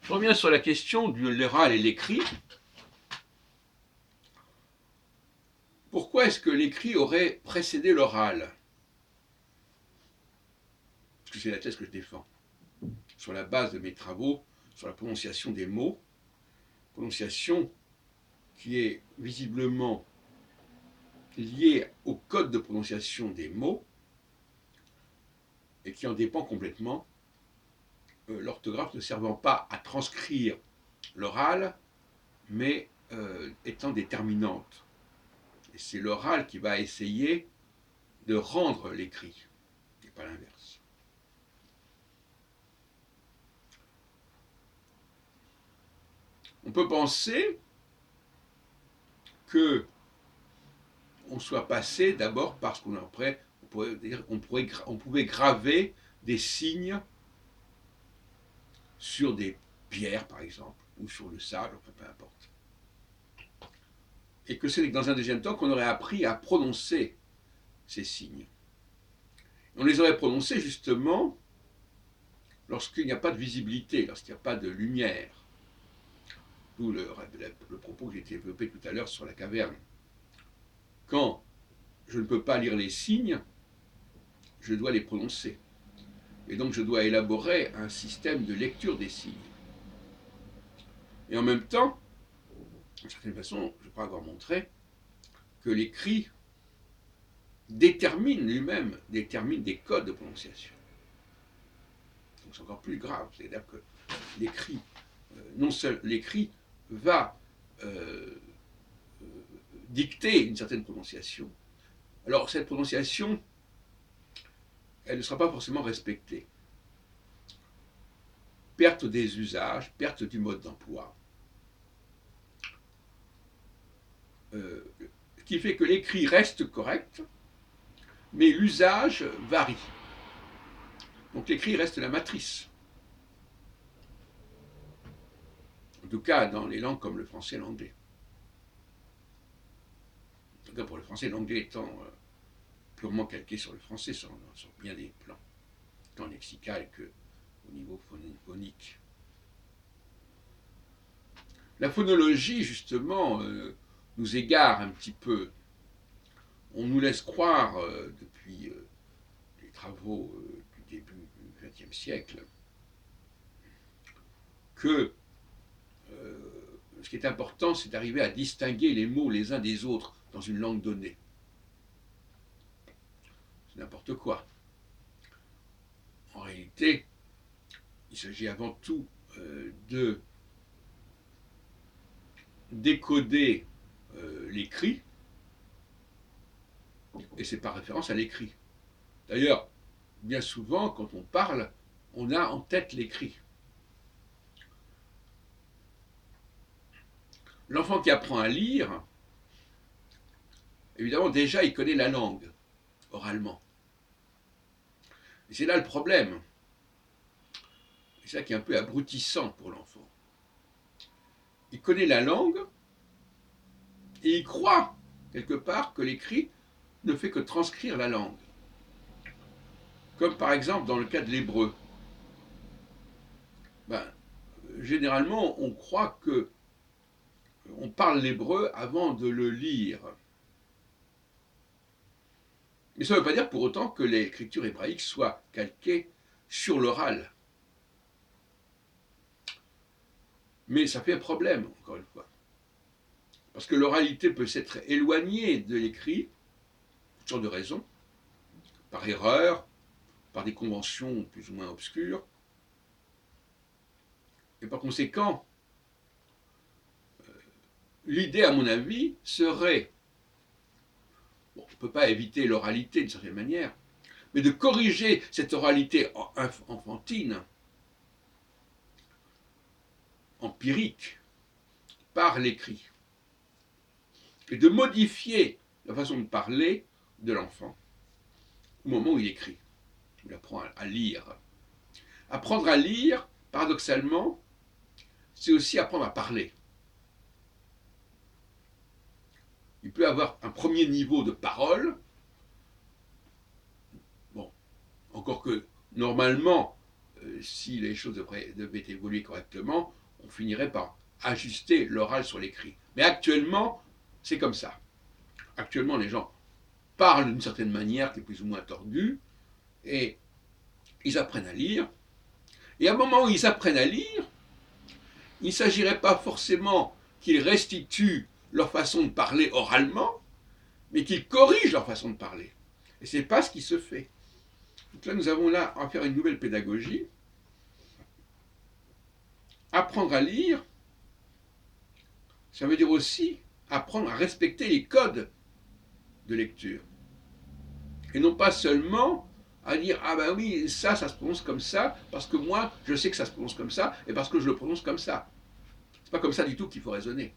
Je reviens sur la question de l'oral et l'écrit. Pourquoi est-ce que l'écrit aurait précédé l'oral? Parce que c'est la thèse que je défends. Sur la base de mes travaux sur la prononciation des mots, prononciation qui est visiblement liée au code de prononciation des mots et qui en dépend complètement, l'orthographe ne servant pas à transcrire l'oral, mais étant déterminante. Et c'est l'oral qui va essayer de rendre l'écrit, et pas l'inverse. On peut penser que on soit passé d'abord parce qu'on après, on pouvait graver des signes sur des pierres, par exemple, ou sur le sable, enfin, peu importe. Et que c'est dans un deuxième temps qu'on aurait appris à prononcer ces signes. On les aurait prononcés justement lorsqu'il n'y a pas de visibilité, lorsqu'il n'y a pas de lumière. D'où le propos que j'ai développé tout à l'heure sur la caverne. Quand je ne peux pas lire les signes, je dois les prononcer. Et donc je dois élaborer un système de lecture des signes. Et en même temps, d'une certaine façon, je crois avoir montré que l'écrit détermine lui-même, détermine des codes de prononciation. Donc c'est encore plus grave, c'est-à-dire que l'écrit, non seul l'écrit va dicter une certaine prononciation. Alors cette prononciation, elle ne sera pas forcément respectée. Perte des usages, perte du mode d'emploi. Ce qui fait que l'écrit reste correct, mais l'usage varie. Donc l'écrit reste la matrice. En tout cas, dans les langues comme le français et l'anglais. En tout cas, pour le français, l'anglais étant purement calqué sur le français, sur bien des plans, tant lexical qu'au niveau phonique. La phonologie, justement, nous égare un petit peu. On nous laisse croire, depuis les travaux du début du XXe siècle, que ce qui est important, c'est d'arriver à distinguer les mots les uns des autres dans une langue donnée. C'est n'importe quoi. En réalité, il s'agit avant tout de décoder l'écrit, et c'est par référence à l'écrit. D'ailleurs, bien souvent, quand on parle, on a en tête l'écrit. L'enfant qui apprend à lire, évidemment, déjà, il connaît la langue, oralement. Et c'est là le problème. C'est ça qui est un peu abrutissant pour l'enfant. Il connaît la langue, et il croit, quelque part, que l'écrit ne fait que transcrire la langue. Comme par exemple dans le cas de l'hébreu. Généralement, on croit que on parle l'hébreu avant de le lire. Mais ça ne veut pas dire pour autant que l'écriture hébraïque soit calquée sur l'oral. Mais ça fait un problème, encore une fois. Parce que l'oralité peut s'être éloignée de l'écrit, pour toutes sortes de raisons, par erreur, par des conventions plus ou moins obscures. Et par conséquent, l'idée, à mon avis, serait, bon, on ne peut pas éviter l'oralité d'une certaine manière, mais de corriger cette oralité enfantine, empirique, par l'écrit, et de modifier la façon de parler de l'enfant au moment où il écrit, où il apprend à lire. Apprendre à lire, paradoxalement, c'est aussi apprendre à parler. Il peut avoir un premier niveau de parole, bon, encore que normalement, si les choses devaient évoluer correctement, on finirait par ajuster l'oral sur l'écrit. Mais actuellement, c'est comme ça. Actuellement, les gens parlent d'une certaine manière qui est plus ou moins tordue, et ils apprennent à lire. Et à un moment où ils apprennent à lire, il ne s'agirait pas forcément qu'ils restituent leur façon de parler oralement, mais qu'ils corrigent leur façon de parler. Et ce n'est pas ce qui se fait. Donc là, nous avons là à faire une nouvelle pédagogie. Apprendre à lire, ça veut dire aussi apprendre à respecter les codes de lecture. Et non pas seulement à dire ah ben oui, ça se prononce comme ça, parce que moi, je sais que ça se prononce comme ça, et parce que je le prononce comme ça. C'est pas comme ça du tout qu'il faut raisonner.